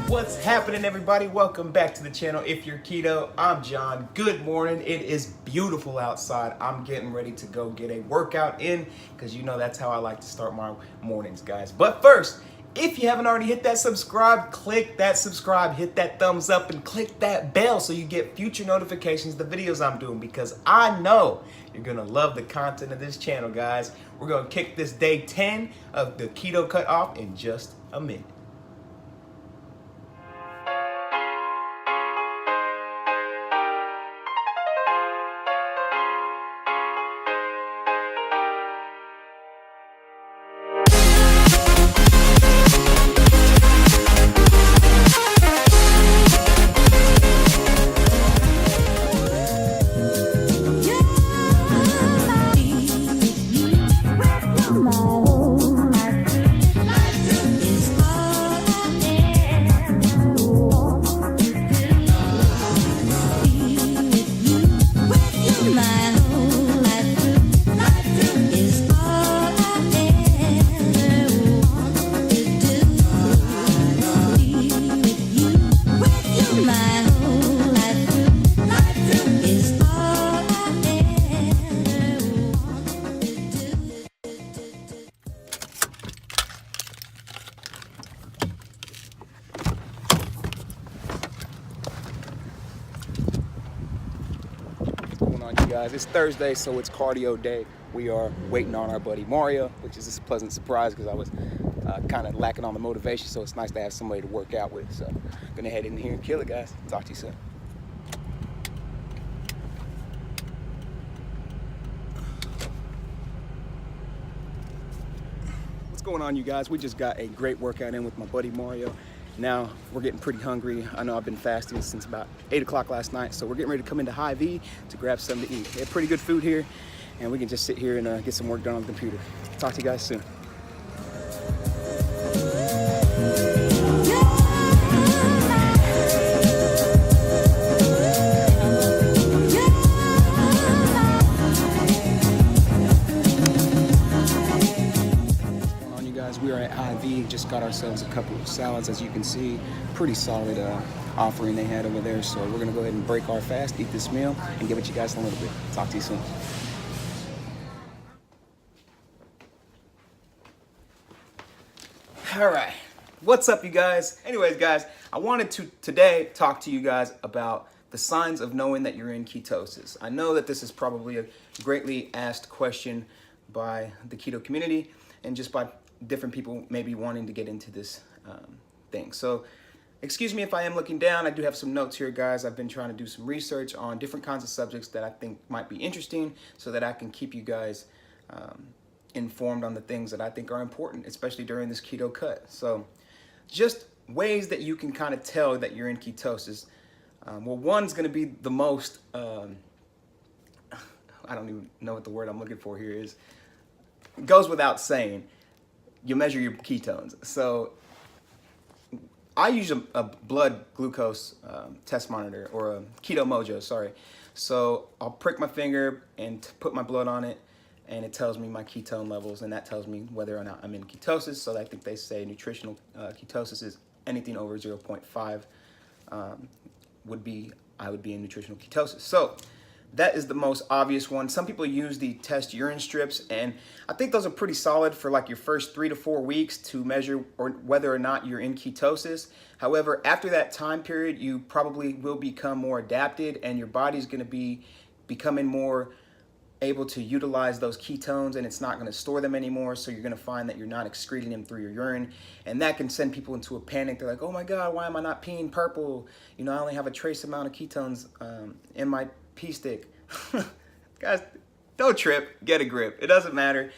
What's happening, everybody? Welcome back to the channel. If you're keto, I'm John. Good morning. It is beautiful outside. I'm getting ready to go get a workout in because you know that's how I like to start my mornings, guys. But first, if you haven't already hit that subscribe, click that subscribe, hit that thumbs up, and click that bell so you get future notifications of the videos I'm doing, because I know you're gonna love the content of this channel, guys. We're gonna kick this day 10 of the keto cut off in just a minute. Guys, it's Thursday, so it's cardio day. We are waiting on our buddy Mario, which is a pleasant surprise because I was kind of lacking on the motivation, so it's nice to have somebody to work out with. So I'm gonna head in here and kill it, guys. Talk to you soon. What's going on, you guys? We just got a great workout in with my buddy Mario. Now we're getting pretty hungry. I know I've been fasting since about 8 o'clock last night, so we're getting ready to come into High V to grab something to eat. They have pretty good food here, and we can just sit here and get some work done on the computer. Talk to you guys soon. We are at IV, just got ourselves a couple of salads, as you can see. Pretty solid offering they had over there. So we're gonna go ahead and break our fast, eat this meal, and give it to you guys in a little bit. Talk to you soon. All right, what's up, you guys? Anyways, guys, I wanted to today talk to you guys about the signs of knowing that you're in ketosis. I know that this is probably a greatly asked question by the keto community and just by different people maybe wanting to get into this thing. So excuse me if I am looking down. I do have some notes here, guys. I've been trying to do some research on different kinds of subjects that I think might be interesting so that I can keep you guys informed on the things that I think are important, especially during this keto cut. So just ways that you can kind of tell that you're in ketosis. Well, one's going to be the most, I don't even know what the word I'm looking for here is. It goes without saying. You measure your ketones. So I use a blood glucose test monitor, or a Keto Mojo, sorry. So I'll prick my finger and put my blood on it, and it tells me my ketone levels, and that tells me whether or not I'm in ketosis. So I think they say nutritional ketosis is anything over 0.5 I would be in nutritional ketosis. So that is the most obvious one. Some people use the test urine strips, and I think those are pretty solid for like your first 3 to 4 weeks to measure whether or not you're in ketosis. However, after that time period, you probably will become more adapted, and your body's going to be becoming more able to utilize those ketones, and it's not going to store them anymore. So you're going to find that you're not excreting them through your urine, and that can send people into a panic. They're like, oh my God, why am I not peeing purple? You know, I only have a trace amount of ketones in my pee stick. Guys, don't trip, get a grip. It doesn't matter.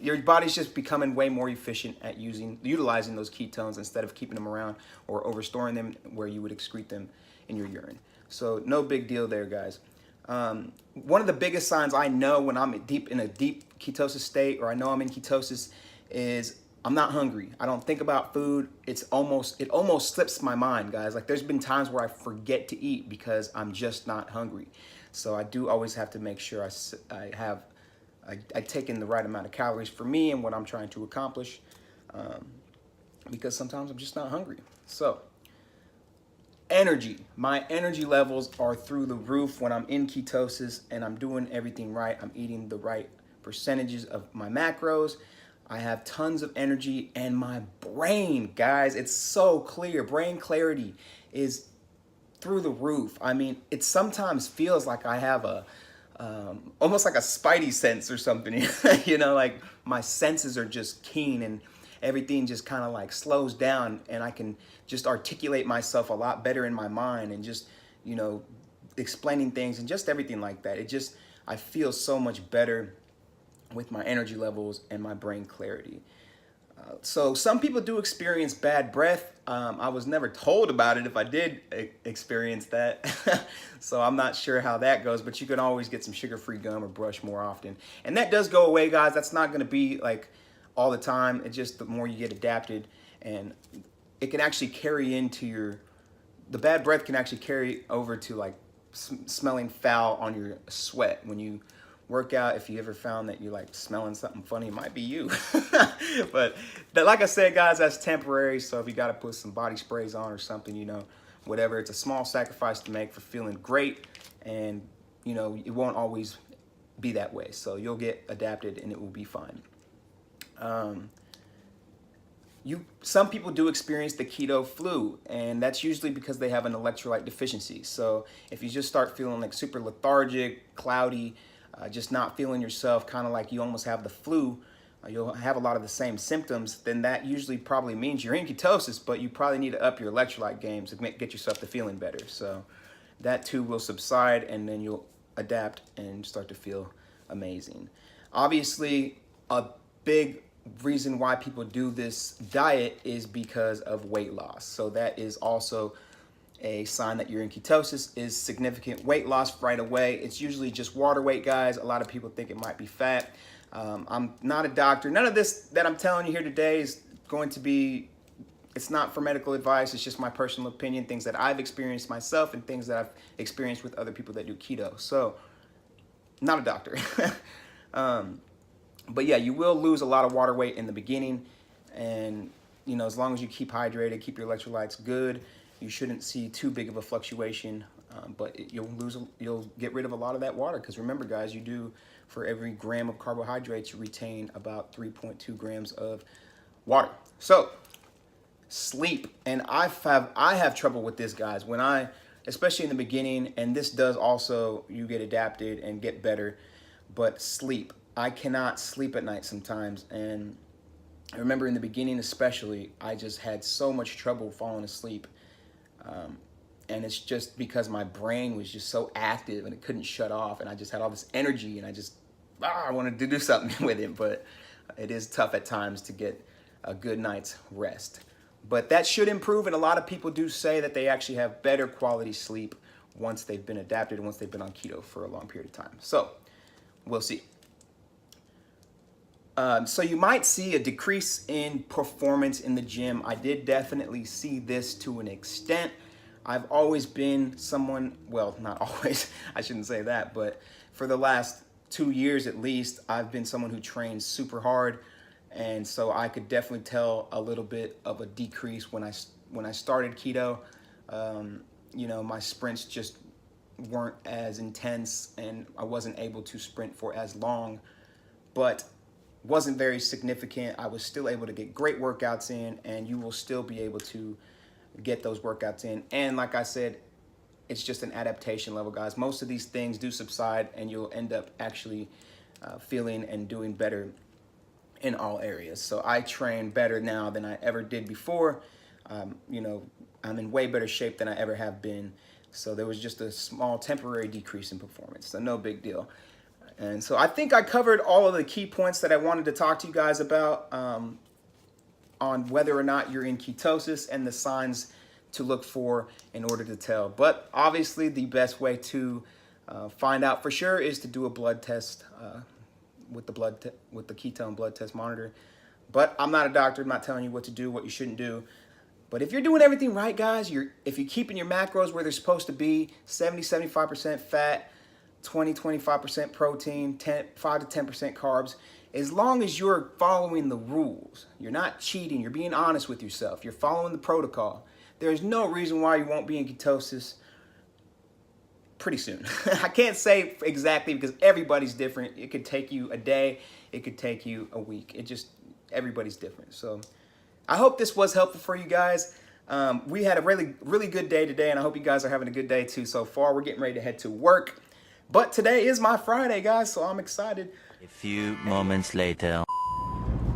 Your body's just becoming way more efficient at utilizing those ketones instead of keeping them around or overstoring them where you would excrete them in your urine. So no big deal there, guys. One of the biggest signs I know when I'm in a deep ketosis state, or I know I'm in ketosis, is I'm not hungry. I don't think about food. It almost slips my mind, guys. Like, there's been times where I forget to eat because I'm just not hungry. So I do always have to make sure I take in the right amount of calories for me and what I'm trying to accomplish, because sometimes I'm just not hungry. So energy. My energy levels are through the roof when I'm in ketosis and I'm doing everything right. I'm eating the right percentages of my macros. I have tons of energy, and my brain, guys, it's so clear. Brain clarity is through the roof. I mean, it sometimes feels like I have almost like a spidey sense or something. You know, like my senses are just keen, and everything just kind of like slows down, and I can just articulate myself a lot better in my mind, and just, you know, explaining things and just everything like that. I feel so much better with my energy levels and my brain clarity. So some people do experience bad breath. I was never told about it if I did experience that. So I'm not sure how that goes, but you can always get some sugar-free gum or brush more often. And that does go away, guys. That's not going to be like all the time. It's just the more you get adapted, and it can actually carry into the bad breath can actually carry over to like smelling foul on your sweat when you work out. If you ever found that you're like smelling something funny, it might be you. But like I said, guys, that's temporary. So if you got to put some body sprays on or something, you know, whatever, it's a small sacrifice to make for feeling great. And, you know, it won't always be that way. So you'll get adapted and it will be fine. Some people do experience the keto flu, and that's usually because they have an electrolyte deficiency. So if you just start feeling like super lethargic, cloudy, just not feeling yourself, kind of like you almost have the flu, you'll have a lot of the same symptoms, then that usually probably means you're in ketosis, but you probably need to up your electrolyte games to get yourself to feeling better. So that too will subside, and then you'll adapt and start to feel amazing. Obviously, a big reason why people do this diet is because of weight loss. So that is also a sign that you're in ketosis, is significant weight loss right away. It's usually just water weight, guys. A lot of people think it might be fat. I'm not a doctor. None of this that I'm telling you here today is going to be, it's not for medical advice. It's just my personal opinion, things that I've experienced myself and things that I've experienced with other people that do keto. So, not a doctor. But yeah, you will lose a lot of water weight in the beginning. And, you know, as long as you keep hydrated, keep your electrolytes good, you shouldn't see too big of a fluctuation. But you'll get rid of a lot of that water. Because remember, guys, you do, for every gram of carbohydrates, you retain about 3.2 grams of water. So, sleep. And I have trouble with this, guys. Especially in the beginning, and this does also, you get adapted and get better. But sleep. I cannot sleep at night sometimes, and I remember in the beginning especially, I just had so much trouble falling asleep, and it's just because my brain was just so active and it couldn't shut off, and I just had all this energy, and I wanted to do something with it, but it is tough at times to get a good night's rest. But that should improve, and a lot of people do say that they actually have better quality sleep once they've been adapted and once they've been on keto for a long period of time. So we'll see. So you might see a decrease in performance in the gym. I did definitely see this to an extent. I've always been someone, well, not always, I shouldn't say that, but for the last 2 years at least, I've been someone who trains super hard. And so I could definitely tell a little bit of a decrease when I started keto. You know, my sprints just weren't as intense, and I wasn't able to sprint for as long, but wasn't very significant. I was still able to get great workouts in, and you will still be able to get those workouts in. And like I said, it's just an adaptation level, guys. Most of these things do subside, and you'll end up actually feeling and doing better in all areas. So I train better now than I ever did before. You know, I'm in way better shape than I ever have been. So there was just a small temporary decrease in performance, so no big deal. And so I think I covered all of the key points that I wanted to talk to you guys about on whether or not you're in ketosis and the signs to look for in order to tell. But obviously the best way to find out for sure is to do a blood test with the ketone blood test monitor. But I'm not a doctor. I'm not telling you what to do, what you shouldn't do. But if you're doing everything right, guys, if you're keeping your macros where they're supposed to be, 70-75% fat, 20-25% protein, 5 to 10% carbs, as long as you're following the rules, you're not cheating, you're being honest with yourself, you're following the protocol, there's no reason why you won't be in ketosis pretty soon. I can't say exactly because everybody's different. It could take you a day, it could take you a week. Everybody's different. So I hope this was helpful for you guys. We had a really good day today, and I hope you guys are having a good day too so far. We're getting ready to head to work. But today is my Friday, guys, so I'm excited. A few moments later.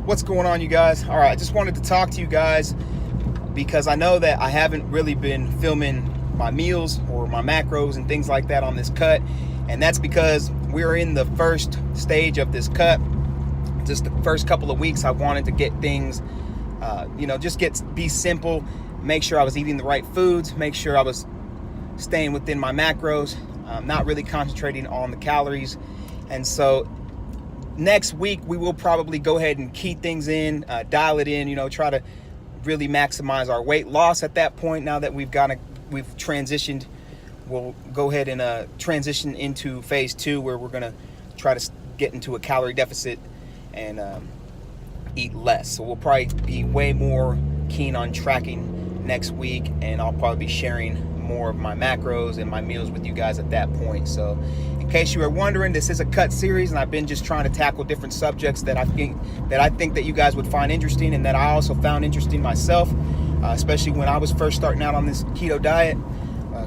What's going on, you guys? All right, I just wanted to talk to you guys because I know that I haven't really been filming my meals or my macros and things like that on this cut. And that's because we're in the first stage of this cut. Just the first couple of weeks, I wanted to get things, be simple, make sure I was eating the right foods, make sure I was staying within my macros, not really concentrating on the calories. And so next week we will probably go ahead and key things in, dial it in, try to really maximize our weight loss at that point. Now that we've transitioned, we'll go ahead and transition into phase 2, where we're gonna try to get into a calorie deficit and eat less. So we'll probably be way more keen on tracking next week, and I'll probably be sharing more of my macros and my meals with you guys at that point. So in case you were wondering, this is a cut series, and I've been just trying to tackle different subjects that I think that you guys would find interesting, and that I also found interesting myself, especially when I was first starting out on this keto diet,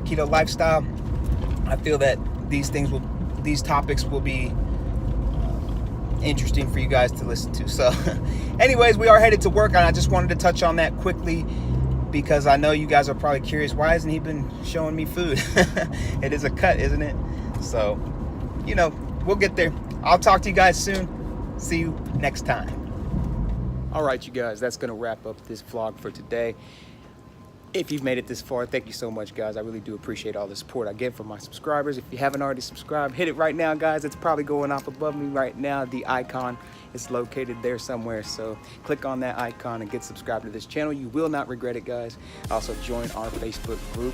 keto lifestyle. I feel that these topics will be interesting for you guys to listen to. So anyways, we are headed to work, and I just wanted to touch on that quickly because I know you guys are probably curious, why hasn't he been showing me food? It is a cut, isn't it? So, we'll get there. I'll talk to you guys soon. See you next time. All right, you guys, that's going to wrap up this vlog for today. If you've made it this far, thank you so much, guys. I really do appreciate all the support I get from my subscribers. If you haven't already subscribed, hit it right now, guys. It's probably going off above me right now. The icon is located there somewhere. So click on that icon and get subscribed to this channel. You will not regret it, guys. Also, join our Facebook group.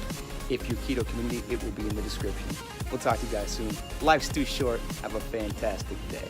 If you're keto community, it will be in the description. We'll talk to you guys soon. Life's too short. Have a fantastic day.